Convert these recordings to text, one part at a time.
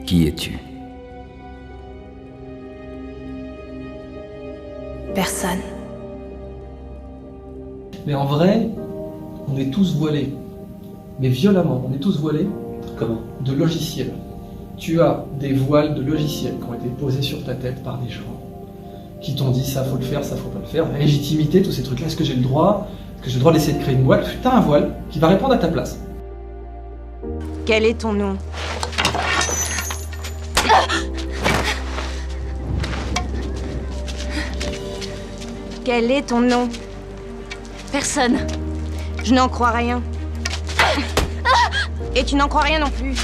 Qui es-tu? Personne. Mais en vrai, on est tous voilés. Mais violemment, on est tous voilés. Comment? De logiciels. Tu as des voiles de logiciels qui ont été posés sur ta tête par des gens qui t'ont dit ça faut le faire, ça faut pas le faire. La légitimité, tous ces trucs-là, est-ce que j'ai le droit? Est-ce que j'ai le droit d'essayer de créer une voile? T'as un voile qui va répondre à ta place. Quel est ton nom? Quel est ton nom? Personne. Je n'en crois rien. Et tu n'en crois rien non plus.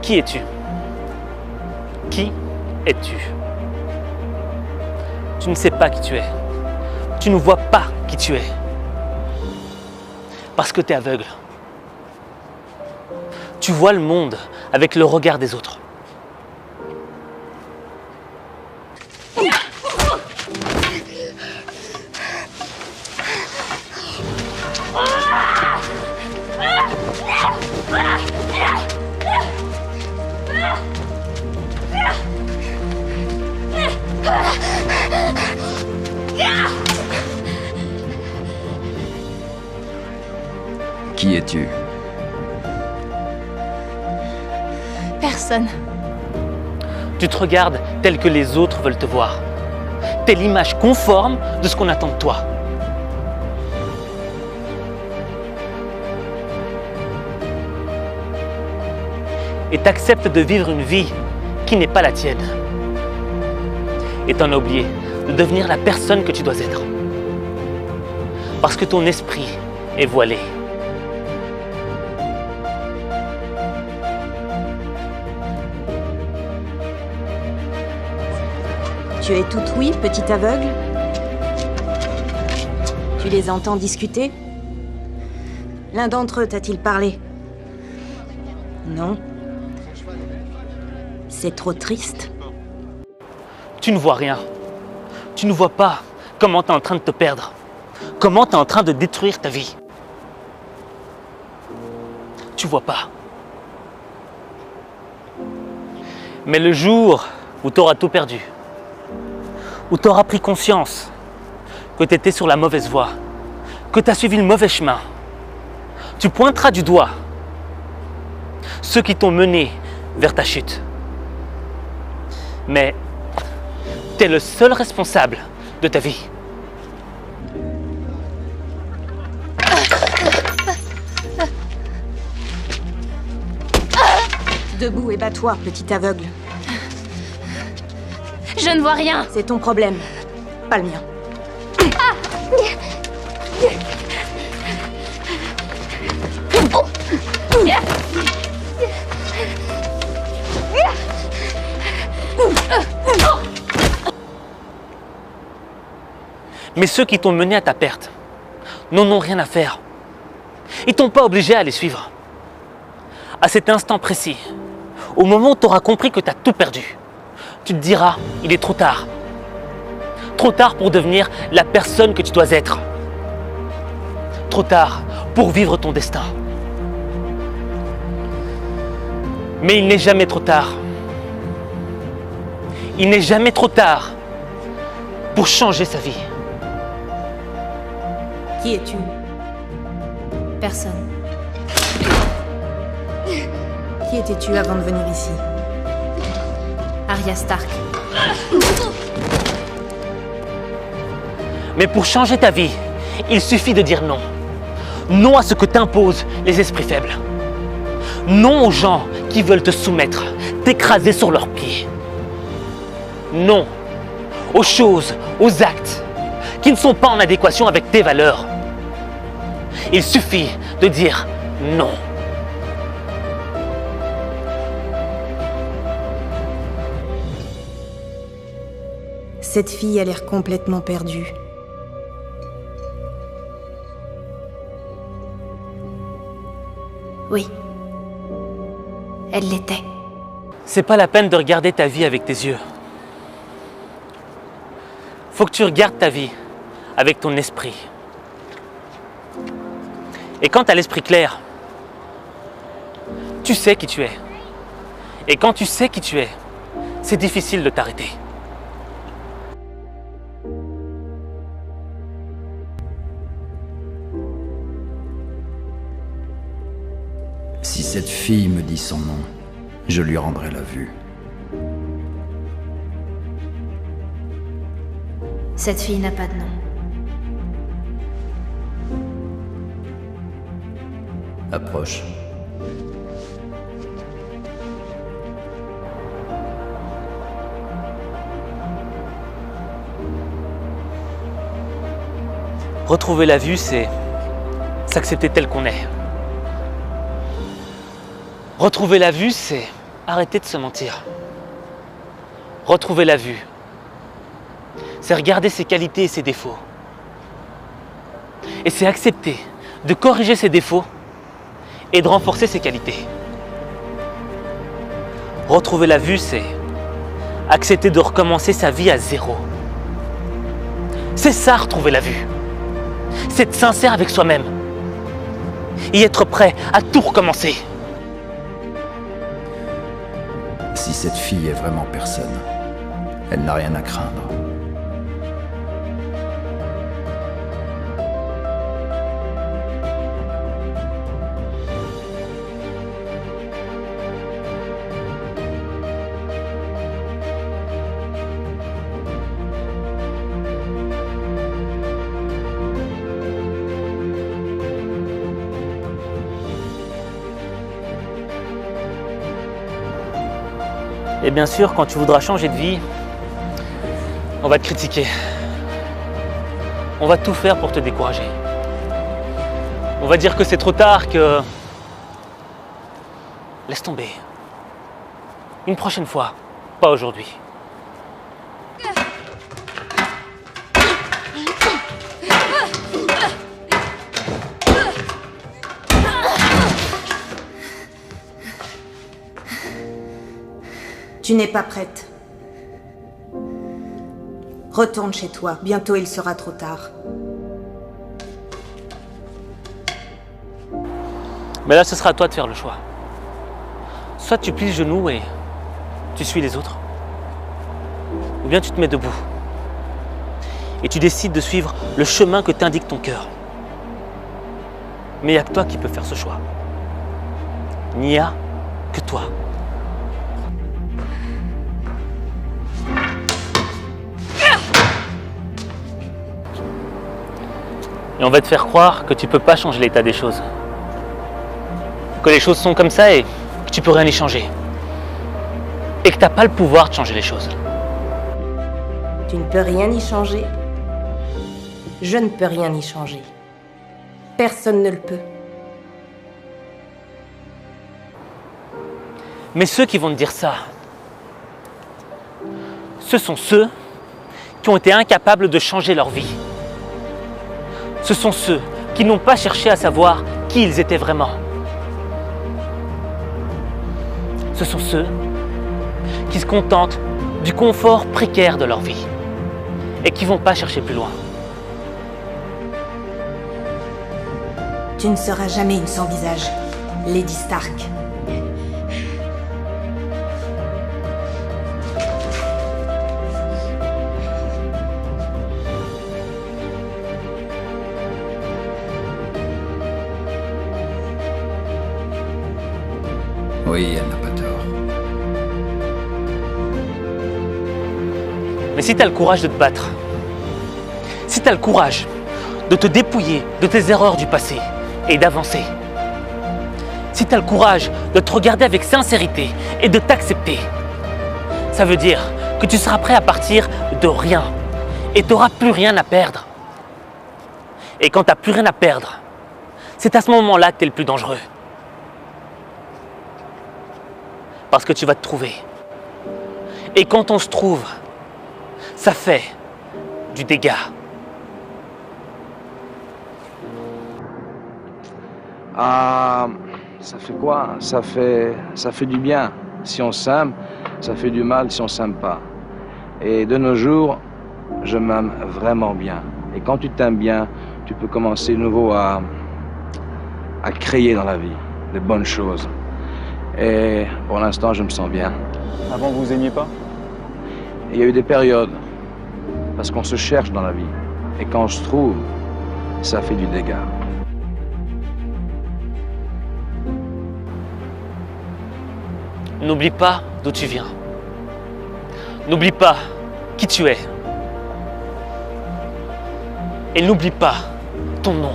Qui es-tu? Qui es-tu? Tu ne sais pas qui tu es. Tu ne vois pas qui tu es. Parce que tu es aveugle. Tu vois le monde avec le regard des autres. Qui es-tu? Personne. Tu te regardes tel que les autres veulent te voir. T'es l'image conforme de ce qu'on attend de toi. Et t'acceptes de vivre une vie qui n'est pas la tienne. Et t'en as oublié de devenir la personne que tu dois être. Parce que ton esprit est voilé. Tu es tout oui, petit aveugle? Tu les entends discuter? L'un d'entre eux t'a-t-il parlé? Non. C'est trop triste. Tu ne vois rien. Tu ne vois pas comment tu es en train de te perdre. Comment tu es en train de détruire ta vie. Tu vois pas. Mais le jour où tu auras tout perdu, où tu auras pris conscience que tu étais sur la mauvaise voie, que tu as suivi le mauvais chemin, tu pointeras du doigt ceux qui t'ont mené vers ta chute. Mais tu es le seul responsable de ta vie. Debout et bats-toi, petit aveugle. Je ne vois rien. C'est ton problème, pas le mien. Mais ceux qui t'ont mené à ta perte n'en ont rien à faire. Ils t'ont pas obligé à les suivre. À cet instant précis, au moment où tu auras compris que tu as tout perdu, tu te diras, il est trop tard. Trop tard pour devenir la personne que tu dois être. Trop tard pour vivre ton destin. Mais il n'est jamais trop tard. Il n'est jamais trop tard pour changer sa vie. Qui es-tu? Personne. Qui étais-tu avant de venir ici? Arya Stark. Mais pour changer ta vie, il suffit de dire non. Non à ce que t'imposent les esprits faibles. Non aux gens qui veulent te soumettre, t'écraser sur leurs pieds. Non aux choses, aux actes qui ne sont pas en adéquation avec tes valeurs. Il suffit de dire non. Cette fille a l'air complètement perdue. Oui. Elle l'était. C'est pas la peine de regarder ta vie avec tes yeux. Faut que tu regardes ta vie avec ton esprit. Et quand tu as l'esprit clair, tu sais qui tu es. Et quand tu sais qui tu es, c'est difficile de t'arrêter. Si cette fille me dit son nom, je lui rendrai la vue. Cette fille n'a pas de nom. Approche. Retrouver la vue, c'est s'accepter tel qu'on est. Retrouver la vue, c'est arrêter de se mentir. Retrouver la vue, c'est regarder ses qualités et ses défauts. Et c'est accepter de corriger ses défauts et de renforcer ses qualités. Retrouver la vue, c'est accepter de recommencer sa vie à zéro. C'est ça, retrouver la vue. C'est être sincère avec soi-même et être prêt à tout recommencer. Si cette fille est vraiment personne, elle n'a rien à craindre. Et bien sûr, quand tu voudras changer de vie, on va te critiquer. On va tout faire pour te décourager. On va dire que c'est trop tard, que... Laisse tomber. Une prochaine fois, pas aujourd'hui. Tu n'es pas prête. Retourne chez toi, bientôt il sera trop tard. Mais là, ce sera à toi de faire le choix. Soit tu plies le genou et tu suis les autres, ou bien tu te mets debout et tu décides de suivre le chemin que t'indique ton cœur. Mais il n'y a que toi qui peux faire ce choix. Il n'y a que toi. Et on va te faire croire que tu peux pas changer l'état des choses. Que les choses sont comme ça et que tu peux rien y changer. Et que t'as pas le pouvoir de changer les choses. Tu ne peux rien y changer. Je ne peux rien y changer. Personne ne le peut. Mais ceux qui vont te dire ça, ce sont ceux qui ont été incapables de changer leur vie. Ce sont ceux qui n'ont pas cherché à savoir qui ils étaient vraiment. Ce sont ceux qui se contentent du confort précaire de leur vie et qui ne vont pas chercher plus loin. Tu ne seras jamais une sans visage, Lady Stark. Oui, elle n'a pas tort. Mais si tu as le courage de te battre, si tu as le courage de te dépouiller de tes erreurs du passé et d'avancer, si tu as le courage de te regarder avec sincérité et de t'accepter, ça veut dire que tu seras prêt à partir de rien et tu n'auras plus rien à perdre. Et quand tu n'as plus rien à perdre, c'est à ce moment-là que tu es le plus dangereux. Parce que tu vas te trouver. Et quand on se trouve, ça fait du dégât. Ah, ça fait quoi? Ça fait du bien si on s'aime, ça fait du mal si on s'aime pas. Et de nos jours, je m'aime vraiment bien. Et quand tu t'aimes bien, tu peux commencer de nouveau à créer dans la vie des bonnes choses. Et pour l'instant, je me sens bien. Avant, vous aimiez pas? Il y a eu des périodes, parce qu'on se cherche dans la vie. Et quand on se trouve, ça fait du dégât. N'oublie pas d'où tu viens. N'oublie pas qui tu es. Et n'oublie pas ton nom.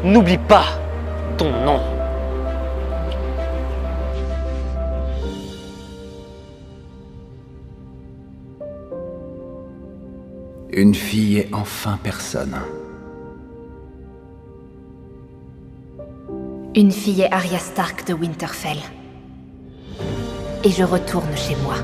N'oublie pas ton nom. Une fille est enfin personne. Une fille est Arya Stark de Winterfell. Et je retourne chez moi.